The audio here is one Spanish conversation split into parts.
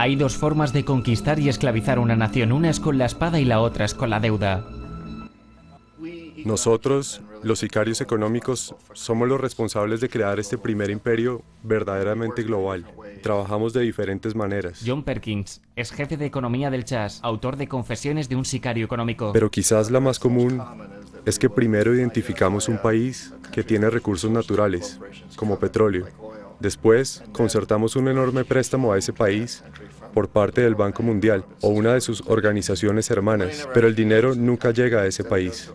Hay dos formas de conquistar y esclavizar una nación, una es con la espada y la otra es con la deuda. Nosotros, los sicarios económicos, somos los responsables de crear este primer imperio verdaderamente global. Trabajamos de diferentes maneras. John Perkins es jefe de economía del Chas, autor de Confesiones de un sicario económico. Pero quizás la más común es que primero identificamos un país que tiene recursos naturales, como petróleo. Después, concertamos un enorme préstamo a ese país por parte del Banco Mundial o una de sus organizaciones hermanas, pero el dinero nunca llega a ese país.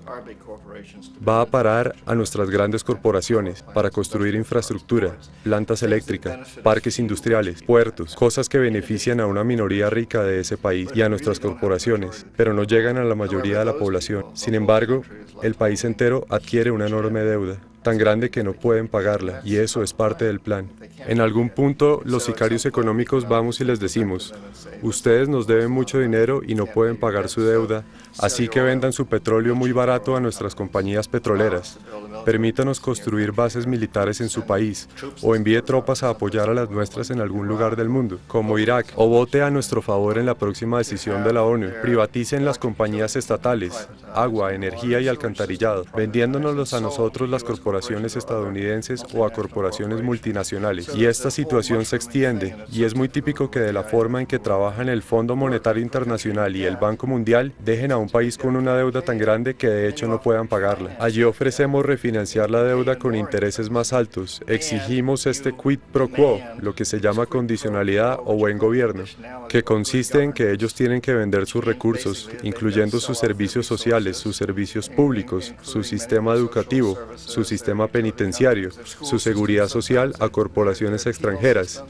Va a parar a nuestras grandes corporaciones para construir infraestructura, plantas eléctricas, parques industriales, puertos, cosas que benefician a una minoría rica de ese país y a nuestras corporaciones, pero no llegan a la mayoría de la población. Sin embargo, el país entero adquiere una enorme deuda, tan grande que no pueden pagarla, y eso es parte del plan. En algún punto, los sicarios económicos vamos y les decimos, ustedes nos deben mucho dinero y no pueden pagar su deuda, así que vendan su petróleo muy barato a nuestras compañías petroleras. Permítanos construir bases militares en su país, o envíe tropas a apoyar a las nuestras en algún lugar del mundo, como Irak, o vote a nuestro favor en la próxima decisión de la ONU. Privaticen las compañías estatales, agua, energía y alcantarillado, vendiéndonos a nosotros las corporaciones estadounidenses o a corporaciones multinacionales. Y esta situación se extiende, y es muy típico que de la forma en que trabajan el Fondo Monetario Internacional y el Banco Mundial, dejen a un país con una deuda tan grande que de hecho no puedan pagarla. Allí ofrecemos refinanciar la deuda con intereses más altos. Exigimos este quid pro quo, lo que se llama condicionalidad o buen gobierno, que consiste en que ellos tienen que vender sus recursos, incluyendo sus servicios sociales, sus servicios públicos, su sistema educativo, su sistema penitenciario, su seguridad social a corporaciones extranjeras.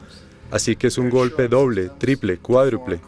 Así que es un golpe doble, triple, cuádruple.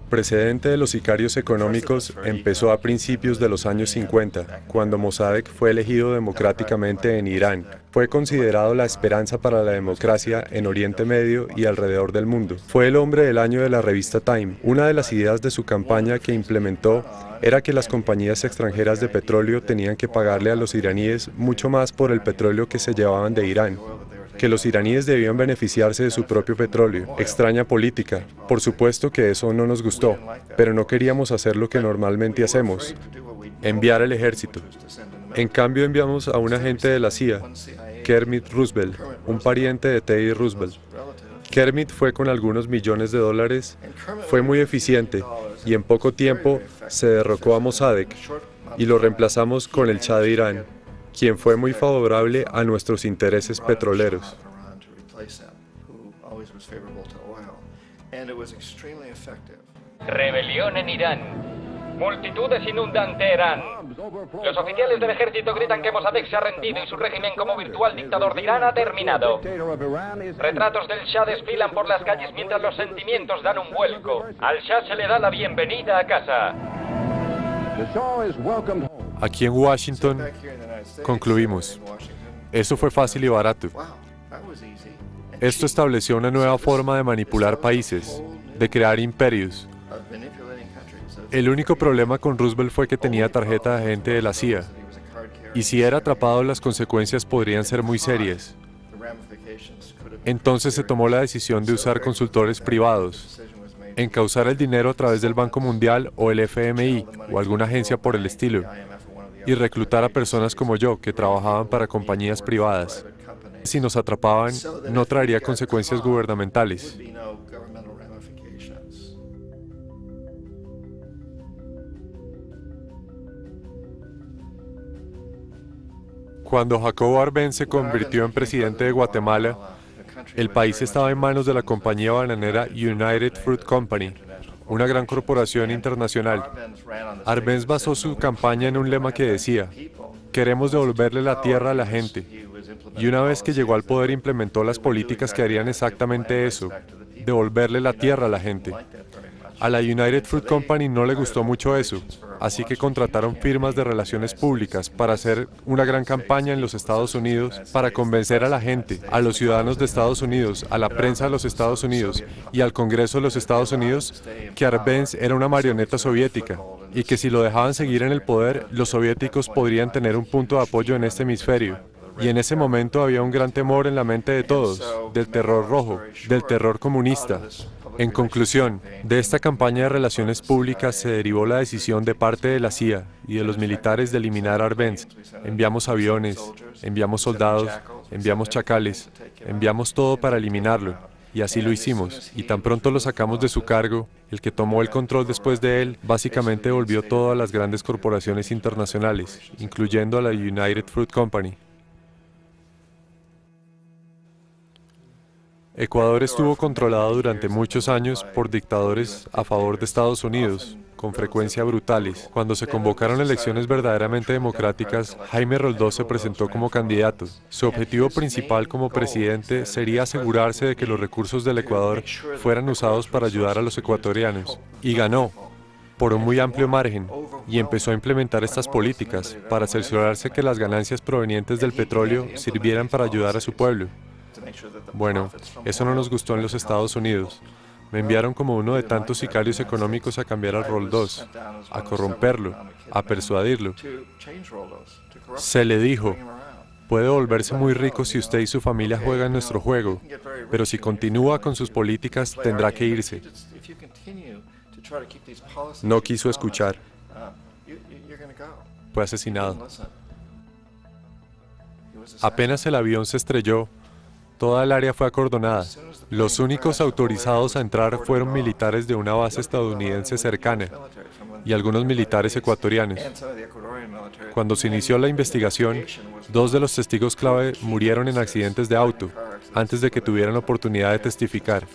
Precedente de los sicarios económicos empezó a principios de los años 50, cuando Mossadegh fue elegido democráticamente en Irán. Fue considerado la esperanza para la democracia en Oriente Medio y alrededor del mundo. Fue el hombre del año de la revista Time. Una de las ideas de su campaña que implementó era que las compañías extranjeras de petróleo tenían que pagarle a los iraníes mucho más por el petróleo que se llevaban de Irán, que los iraníes debían beneficiarse de su propio petróleo. Extraña política. Por supuesto que eso no nos gustó, pero no queríamos hacer lo que normalmente hacemos, enviar el ejército. En cambio enviamos a un agente de la CIA, Kermit Roosevelt, un pariente de Teddy Roosevelt. Kermit fue con algunos millones de dólares, fue muy eficiente y en poco tiempo se derrocó a Mossadegh y lo reemplazamos con el Shah de Irán, quien fue muy favorable a nuestros intereses petroleros. Rebelión en Irán. Multitudes inundan Teherán. Los oficiales del ejército gritan que Mossadegh se ha rendido y su régimen como virtual dictador de Irán ha terminado. Retratos del Shah desfilan por las calles mientras los sentimientos dan un vuelco. Al Shah se le da la bienvenida a casa. Aquí en Washington concluimos, eso fue fácil y barato. Esto estableció una nueva forma de manipular países, de crear imperios. El único problema con Roosevelt fue que tenía tarjeta de agente de la CIA, y si era atrapado las consecuencias podrían ser muy serias. Entonces se tomó la decisión de usar consultores privados, encauzar el dinero a través del Banco Mundial o el FMI o alguna agencia por el estilo, y reclutar a personas como yo que trabajaban para compañías privadas. Si nos atrapaban, no traería consecuencias gubernamentales. Cuando Jacobo Arbenz se convirtió en presidente de Guatemala, el país estaba en manos de la compañía bananera United Fruit Company, una gran corporación internacional. Arbenz basó su campaña en un lema que decía, queremos devolverle la tierra a la gente. Y una vez que llegó al poder implementó las políticas que harían exactamente eso, devolverle la tierra a la gente. A la United Fruit Company no le gustó mucho eso, así que contrataron firmas de relaciones públicas para hacer una gran campaña en los Estados Unidos para convencer a la gente, a los ciudadanos de Estados Unidos, a la prensa de los Estados Unidos y al Congreso de los Estados Unidos que Arbenz era una marioneta soviética y que si lo dejaban seguir en el poder, los soviéticos podrían tener un punto de apoyo en este hemisferio. Y en ese momento había un gran temor en la mente de todos, del terror rojo, del terror comunista. En conclusión, de esta campaña de relaciones públicas se derivó la decisión de parte de la CIA y de los militares de eliminar Arbenz. Enviamos aviones, enviamos soldados, enviamos chacales, enviamos todo para eliminarlo. Y así lo hicimos, y tan pronto lo sacamos de su cargo, el que tomó el control después de él, básicamente devolvió todo a las grandes corporaciones internacionales, incluyendo a la United Fruit Company. Ecuador estuvo controlado durante muchos años por dictadores a favor de Estados Unidos, con frecuencia brutales. Cuando se convocaron elecciones verdaderamente democráticas, Jaime Roldós se presentó como candidato. Su objetivo principal como presidente sería asegurarse de que los recursos del Ecuador fueran usados para ayudar a los ecuatorianos. Y ganó, por un muy amplio margen, y empezó a implementar estas políticas para cerciorarse que las ganancias provenientes del petróleo sirvieran para ayudar a su pueblo. Bueno, eso no nos gustó en los Estados Unidos. Me enviaron como uno de tantos sicarios económicos a cambiar a Roldós, a corromperlo, a persuadirlo. Se le dijo, puede volverse muy rico si usted y su familia juegan nuestro juego, pero si continúa con sus políticas tendrá que irse. No quiso escuchar. Fue asesinado. Apenas el avión se estrelló, toda el área fue acordonada. Los únicos autorizados a entrar fueron militares de una base estadounidense cercana y algunos militares ecuatorianos. Cuando se inició la investigación, 2 de los testigos clave murieron en accidentes de auto, antes de que tuvieran oportunidad de testificar.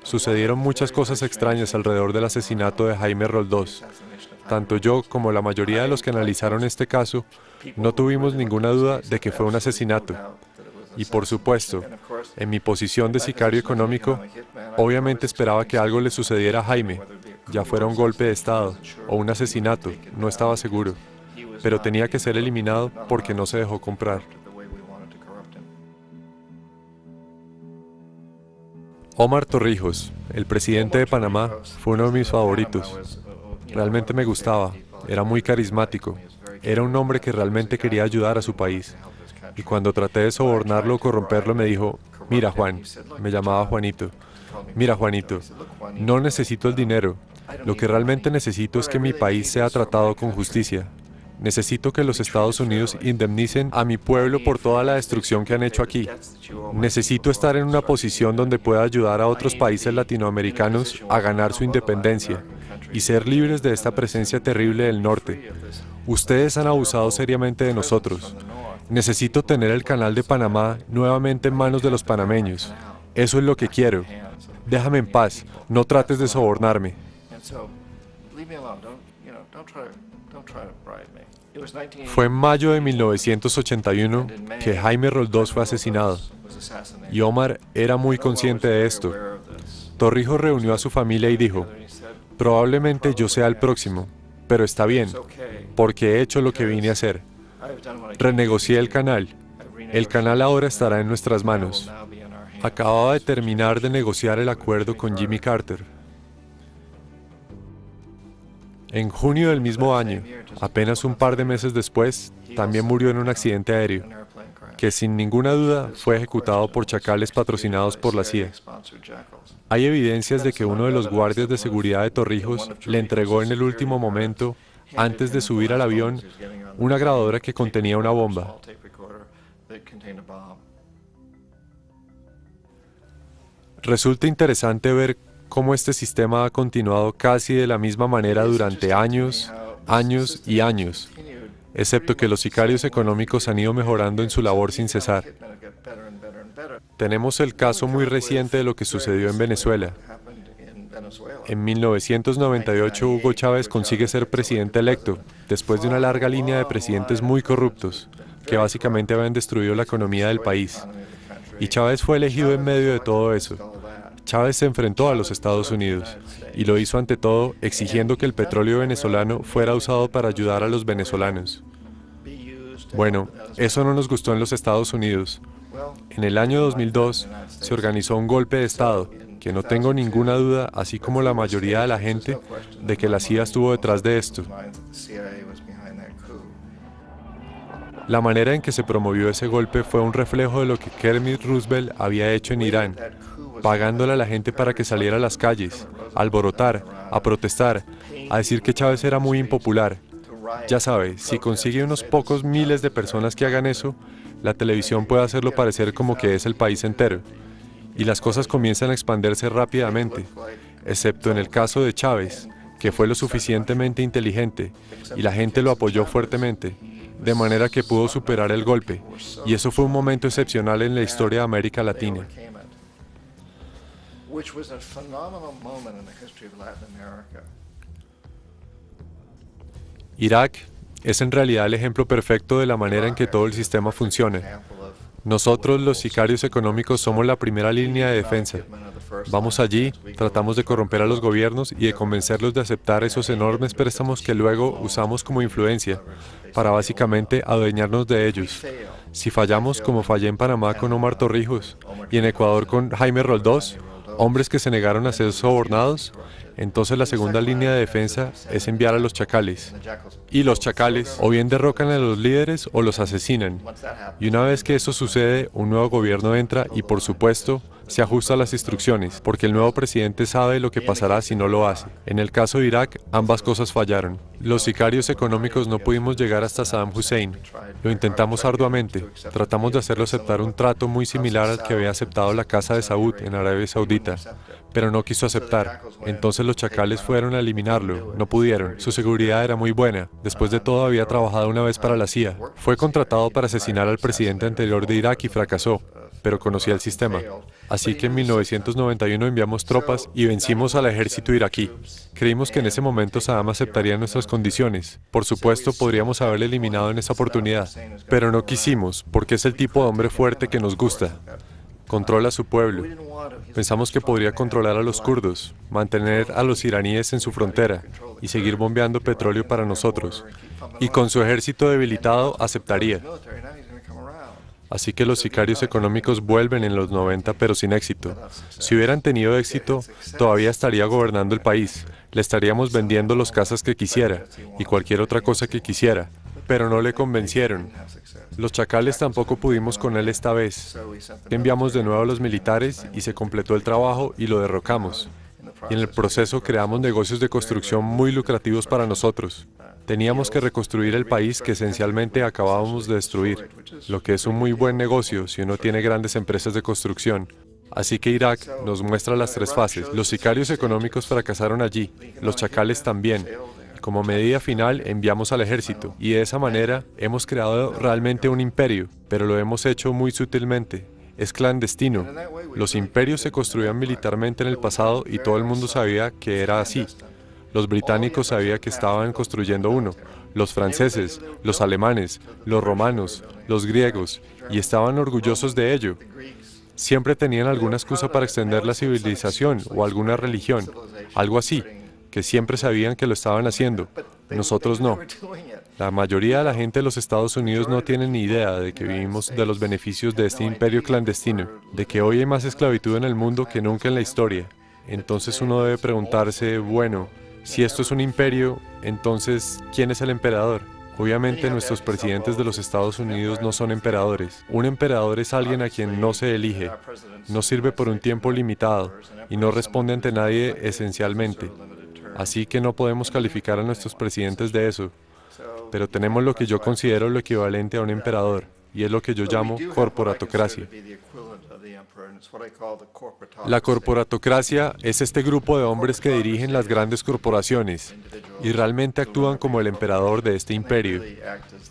Sucedieron muchas cosas extrañas alrededor del asesinato de Jaime Roldós. Tanto yo como la mayoría de los que analizaron este caso, no tuvimos ninguna duda de que fue un asesinato. Y por supuesto, en mi posición de sicario económico, obviamente esperaba que algo le sucediera a Jaime, ya fuera un golpe de Estado o un asesinato, no estaba seguro, pero tenía que ser eliminado porque no se dejó comprar. Omar Torrijos, el presidente de Panamá, fue uno de mis favoritos. Realmente me gustaba, era muy carismático, era un hombre que realmente quería ayudar a su país. Y cuando traté de sobornarlo o corromperlo me dijo, mira Juan, me llamaba Juanito, mira Juanito, no necesito el dinero, lo que realmente necesito es que mi país sea tratado con justicia. Necesito que los Estados Unidos indemnicen a mi pueblo por toda la destrucción que han hecho aquí. Necesito estar en una posición donde pueda ayudar a otros países latinoamericanos a ganar su independencia y ser libres de esta presencia terrible del norte. Ustedes han abusado seriamente de nosotros. Necesito tener el canal de Panamá nuevamente en manos de los panameños. Eso es lo que quiero. Déjame en paz, no trates de sobornarme. Fue en mayo de 1981 que Jaime Roldós fue asesinado, y Omar era muy consciente de esto. Torrijos reunió a su familia y dijo, probablemente yo sea el próximo, pero está bien, porque he hecho lo que vine a hacer. Renegocié el canal. El canal ahora estará en nuestras manos. Acababa de terminar de negociar el acuerdo con Jimmy Carter. En junio del mismo año, apenas un par de meses después, también murió en un accidente aéreo, que sin ninguna duda fue ejecutado por chacales patrocinados por la CIA. Hay evidencias de que uno de los guardias de seguridad de Torrijos le entregó en el último momento, antes de subir al avión, una grabadora que contenía una bomba. Resulta interesante ver cómo este sistema ha continuado casi de la misma manera durante años, años y años, excepto que los sicarios económicos han ido mejorando en su labor sin cesar. Tenemos el caso muy reciente de lo que sucedió en Venezuela. En 1998 Hugo Chávez consigue ser presidente electo, después de una larga línea de presidentes muy corruptos, que básicamente habían destruido la economía del país. Y Chávez fue elegido en medio de todo eso. Chávez se enfrentó a los Estados Unidos, y lo hizo ante todo exigiendo que el petróleo venezolano fuera usado para ayudar a los venezolanos. Bueno, eso no nos gustó en los Estados Unidos. En el año 2002 se organizó un golpe de Estado, que no tengo ninguna duda, así como la mayoría de la gente, de que la CIA estuvo detrás de esto. La manera en que se promovió ese golpe fue un reflejo de lo que Kermit Roosevelt había hecho en Irán, pagándole a la gente para que saliera a las calles, a alborotar, a protestar, a decir que Chávez era muy impopular. Ya sabe, si consigue unos pocos miles de personas que hagan eso, la televisión puede hacerlo parecer como que es el país entero. Y las cosas comienzan a expandirse rápidamente, excepto en el caso de Chávez, que fue lo suficientemente inteligente, y la gente lo apoyó fuertemente, de manera que pudo superar el golpe, y eso fue un momento excepcional en la historia de América Latina. Irak es en realidad el ejemplo perfecto de la manera en que todo el sistema funciona. Nosotros, los sicarios económicos, somos la primera línea de defensa. Vamos allí, tratamos de corromper a los gobiernos y de convencerlos de aceptar esos enormes préstamos que luego usamos como influencia para básicamente adueñarnos de ellos. Si fallamos, como fallé en Panamá con Omar Torrijos y en Ecuador con Jaime Roldós, hombres que se negaron a ser sobornados, entonces la segunda línea de defensa es enviar a los chacales. Y los chacales o bien derrocan a los líderes o los asesinan. Y una vez que eso sucede, un nuevo gobierno entra y, por supuesto, se ajusta a las instrucciones, porque el nuevo presidente sabe lo que pasará si no lo hace. En el caso de Irak, ambas cosas fallaron. Los sicarios económicos no pudimos llegar hasta Saddam Hussein. Lo intentamos arduamente. Tratamos de hacerlo aceptar un trato muy similar al que había aceptado la Casa de Saud en Arabia Saudita, pero no quiso aceptar. Entonces los chacales fueron a eliminarlo. No pudieron. Su seguridad era muy buena. Después de todo, había trabajado una vez para la CIA. Fue contratado para asesinar al presidente anterior de Irak y fracasó, pero conocía el sistema. Así que en 1991 enviamos tropas y vencimos al ejército iraquí. Creímos que en ese momento Saddam aceptaría nuestras condiciones. Por supuesto, podríamos haberle eliminado en esa oportunidad, pero no quisimos, porque es el tipo de hombre fuerte que nos gusta. Controla a su pueblo. Pensamos que podría controlar a los kurdos, mantener a los iraníes en su frontera y seguir bombeando petróleo para nosotros. Y con su ejército debilitado, aceptaría. Así que los sicarios económicos vuelven en los 90, pero sin éxito. Si hubieran tenido éxito, todavía estaría gobernando el país. Le estaríamos vendiendo los casas que quisiera y cualquier otra cosa que quisiera, pero no le convencieron. Los chacales tampoco pudimos con él esta vez. Enviamos de nuevo a los militares y se completó el trabajo y lo derrocamos. Y en el proceso creamos negocios de construcción muy lucrativos para nosotros. Teníamos que reconstruir el país que esencialmente acabábamos de destruir, lo que es un muy buen negocio si uno tiene grandes empresas de construcción. Así que Irak nos muestra las tres fases. Los sicarios económicos fracasaron allí, los chacales también. Como medida final enviamos al ejército y de esa manera hemos creado realmente un imperio, pero lo hemos hecho muy sutilmente. Es clandestino. Los imperios se construían militarmente en el pasado y todo el mundo sabía que era así. Los británicos sabían que estaban construyendo uno, los franceses, los alemanes, los romanos, los griegos, y estaban orgullosos de ello. Siempre tenían alguna excusa para extender la civilización o alguna religión, algo así, que siempre sabían que lo estaban haciendo. Nosotros no. La mayoría de la gente de los Estados Unidos no tiene ni idea de que vivimos de los beneficios de este imperio clandestino, de que hoy hay más esclavitud en el mundo que nunca en la historia. Entonces uno debe preguntarse, bueno, si esto es un imperio, entonces, ¿quién es el emperador? Obviamente nuestros presidentes de los Estados Unidos no son emperadores. Un emperador es alguien a quien no se elige, no sirve por un tiempo limitado y no responde ante nadie esencialmente. Así que no podemos calificar a nuestros presidentes de eso. Pero tenemos lo que yo considero lo equivalente a un emperador, y es lo que yo llamo corporatocracia. La corporatocracia es este grupo de hombres que dirigen las grandes corporaciones y realmente actúan como el emperador de este imperio.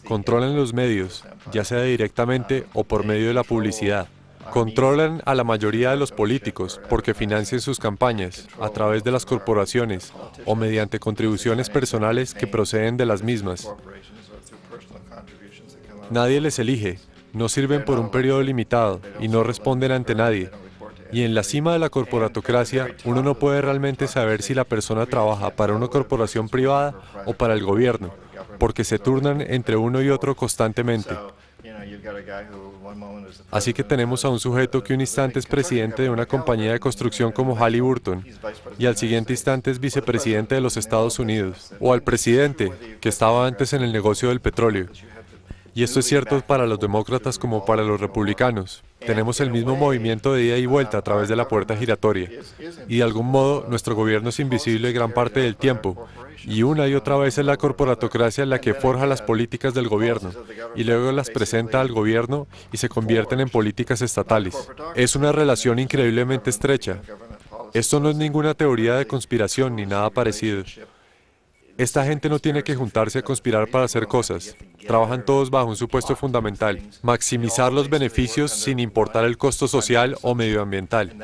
Controlan los medios, ya sea directamente o por medio de la publicidad. Controlan a la mayoría de los políticos porque financian sus campañas a través de las corporaciones o mediante contribuciones personales que proceden de las mismas. Nadie les elige. No sirven por un periodo limitado y no responden ante nadie. Y en la cima de la corporatocracia, uno no puede realmente saber si la persona trabaja para una corporación privada o para el gobierno, porque se turnan entre uno y otro constantemente. Así que tenemos a un sujeto que un instante es presidente de una compañía de construcción como Halliburton y al siguiente instante es vicepresidente de los Estados Unidos, o al presidente, que estaba antes en el negocio del petróleo. Y esto es cierto para los demócratas como para los republicanos. Tenemos el mismo movimiento de ida y vuelta a través de la puerta giratoria. Y de algún modo, nuestro gobierno es invisible gran parte del tiempo. Y una y otra vez es la corporatocracia la que forja las políticas del gobierno, y luego las presenta al gobierno y se convierten en políticas estatales. Es una relación increíblemente estrecha. Esto no es ninguna teoría de conspiración ni nada parecido. Esta gente no tiene que juntarse a conspirar para hacer cosas. Trabajan todos bajo un supuesto fundamental: maximizar los beneficios sin importar el costo social o medioambiental.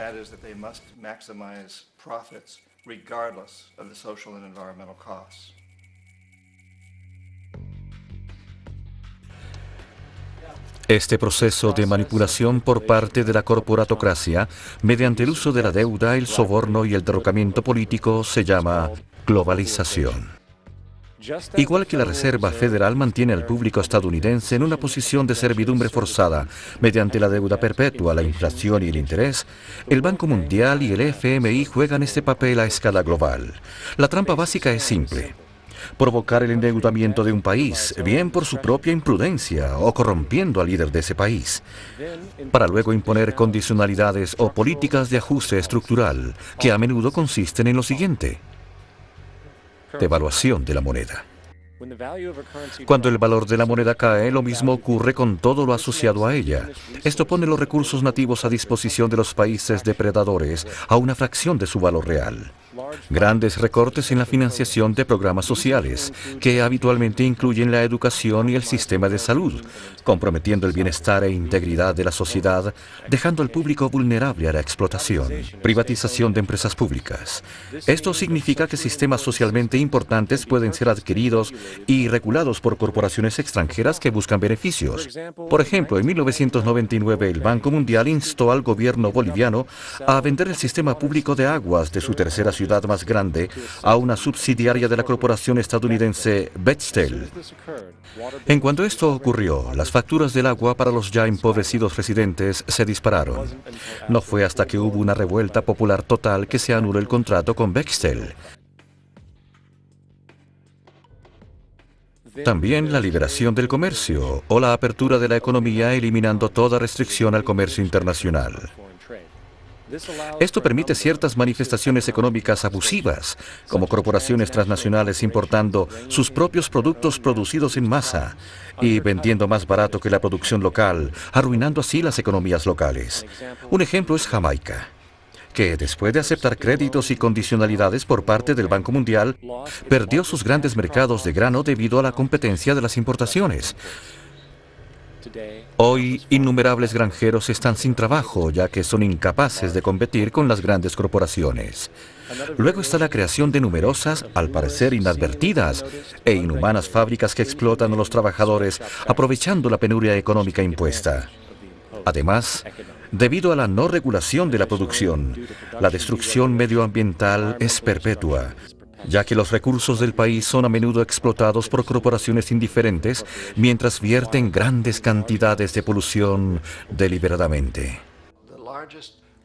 Este proceso de manipulación por parte de la corporatocracia, mediante el uso de la deuda, el soborno y el derrocamiento político, se llama globalización. Igual que la Reserva Federal mantiene al público estadounidense en una posición de servidumbre forzada mediante la deuda perpetua, la inflación y el interés, el Banco Mundial y el FMI juegan este papel a escala global. La trampa básica es simple: provocar el endeudamiento de un país, bien por su propia imprudencia o corrompiendo al líder de ese país, para luego imponer condicionalidades o políticas de ajuste estructural, que a menudo consisten en lo siguiente: devaluación de la moneda. Cuando el valor de la moneda cae, lo mismo ocurre con todo lo asociado a ella. Esto pone los recursos nativos a disposición de los países depredadores a una fracción de su valor real. Grandes recortes en la financiación de programas sociales, que habitualmente incluyen la educación y el sistema de salud, comprometiendo el bienestar e integridad de la sociedad, dejando al público vulnerable a la explotación. Privatización de empresas públicas. Esto significa que sistemas socialmente importantes pueden ser adquiridos y regulados por corporaciones extranjeras que buscan beneficios. Por ejemplo, en 1999 el Banco Mundial instó al gobierno boliviano a vender el sistema público de aguas de su tercera ciudad más grande a una subsidiaria de la corporación estadounidense Bechtel. En cuanto esto ocurrió, las facturas del agua para los ya empobrecidos residentes se dispararon. No fue hasta que hubo una revuelta popular total que se anuló el contrato con Bechtel. También la liberación del comercio o la apertura de la economía, eliminando toda restricción al comercio internacional. Esto permite ciertas manifestaciones económicas abusivas, como corporaciones transnacionales importando sus propios productos producidos en masa y vendiendo más barato que la producción local, arruinando así las economías locales. Un ejemplo es Jamaica, que después de aceptar créditos y condicionalidades por parte del Banco Mundial, perdió sus grandes mercados de grano debido a la competencia de las importaciones. Hoy, innumerables granjeros están sin trabajo, ya que son incapaces de competir con las grandes corporaciones. Luego está la creación de numerosas, al parecer inadvertidas, e inhumanas fábricas que explotan a los trabajadores, aprovechando la penuria económica impuesta. Además, debido a la no regulación de la producción, la destrucción medioambiental es perpetua, ya que los recursos del país son a menudo explotados por corporaciones indiferentes mientras vierten grandes cantidades de polución deliberadamente.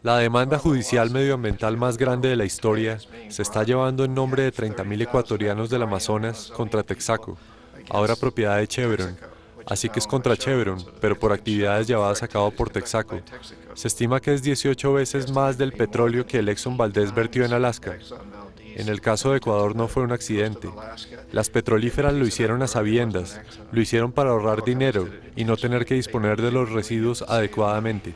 La demanda judicial medioambiental más grande de la historia se está llevando en nombre de 30.000 ecuatorianos del Amazonas contra Texaco, ahora propiedad de Chevron. Así que es contra Chevron, pero por actividades llevadas a cabo por Texaco. Se estima que es 18 veces más del petróleo que el Exxon Valdez vertió en Alaska. En el caso de Ecuador no fue un accidente. Las petrolíferas lo hicieron a sabiendas, lo hicieron para ahorrar dinero y no tener que disponer de los residuos adecuadamente.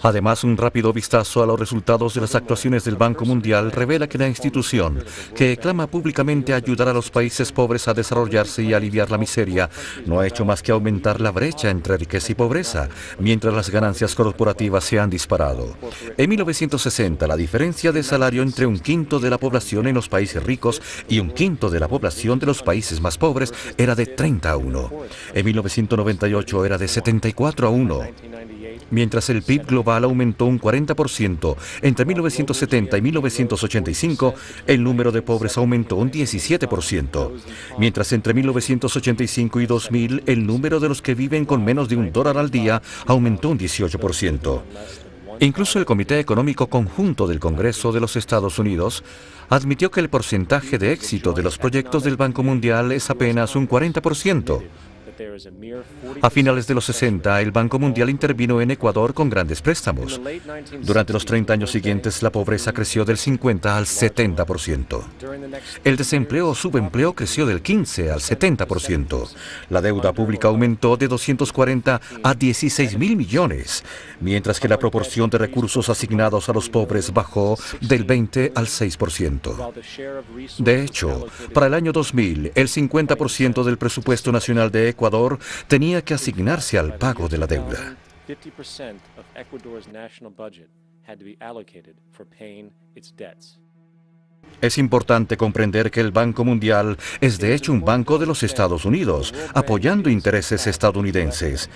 Además, un rápido vistazo a los resultados de las actuaciones del Banco Mundial revela que la institución, que clama públicamente a ayudar a los países pobres a desarrollarse y aliviar la miseria, no ha hecho más que aumentar la brecha entre riqueza y pobreza, mientras las ganancias corporativas se han disparado. En 1960, la diferencia de salario entre un quinto de la población en los países ricos y un quinto de la población de los países más pobres era de 30-1. En 1998 era de 74-1. Mientras el PIB global aumentó un 40%, entre 1970 y 1985, el número de pobres aumentó un 17%. Mientras entre 1985 y 2000, el número de los que viven con menos de $1 al día aumentó un 18%. Incluso el Comité Económico Conjunto del Congreso de los Estados Unidos admitió que el porcentaje de éxito de los proyectos del Banco Mundial es apenas un 40%. A finales de los 60, el Banco Mundial intervino en Ecuador con grandes préstamos. Durante los 30 años siguientes, la pobreza creció del 50 al 70%. El desempleo o subempleo creció del 15 al 70%. La deuda pública aumentó de 240 a 16.000 millones, mientras que la proporción de recursos asignados a los pobres bajó del 20 al 6%. De hecho, para el año 2000, el 50% del presupuesto nacional de Ecuador tenía que asignarse al pago de la deuda. Es importante comprender que el Banco Mundial es de hecho un banco de los Estados Unidos, apoyando intereses estadounidenses,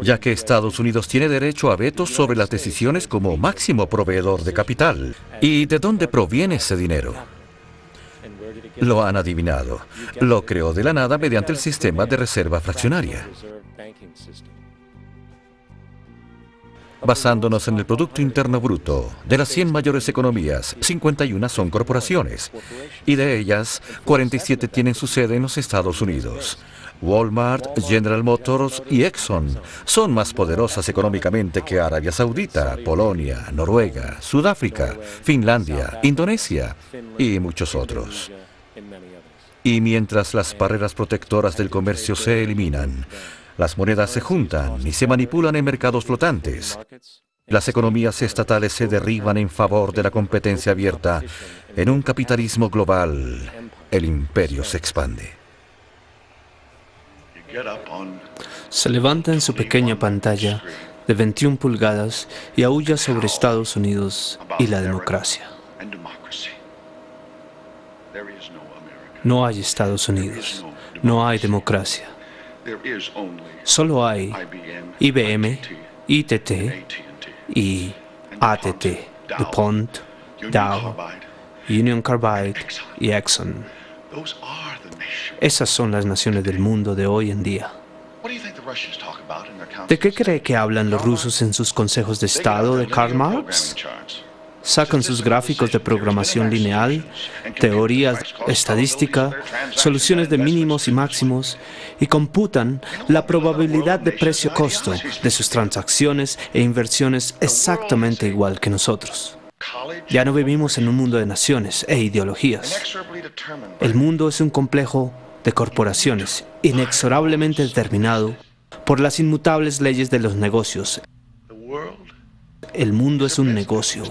ya que Estados Unidos tiene derecho a vetos sobre las decisiones como máximo proveedor de capital. ¿Y de dónde proviene ese dinero? Lo han adivinado. Lo creó de la nada mediante el sistema de reserva fraccionaria. Basándonos en el Producto Interno Bruto, de las 100 mayores economías, 51 son corporaciones, y de ellas, 47 tienen su sede en los Estados Unidos. Walmart, General Motors y Exxon son más poderosas económicamente que Arabia Saudita, Polonia, Noruega, Sudáfrica, Finlandia, Indonesia y muchos otros. Y mientras las barreras protectoras del comercio se eliminan, las monedas se juntan y se manipulan en mercados flotantes. Las economías estatales se derriban en favor de la competencia abierta. En un capitalismo global, el imperio se expande. Se levanta en su pequeña pantalla de 21 pulgadas y aúlla sobre Estados Unidos y la democracia. No hay Estados Unidos, no hay democracia. Solo hay IBM, ITT y ATT, DuPont, Dow, Union Carbide y Exxon. Esas son las naciones del mundo de hoy en día. ¿De qué cree que hablan los rusos en sus consejos de Estado de Karl Marx? Sacan sus gráficos de programación lineal, teorías estadística, soluciones de mínimos y máximos y computan la probabilidad de precio-costo de sus transacciones e inversiones exactamente igual que nosotros. Ya no vivimos en un mundo de naciones e ideologías. El mundo es un complejo de corporaciones inexorablemente determinado por las inmutables leyes de los negocios. El mundo es un negocio.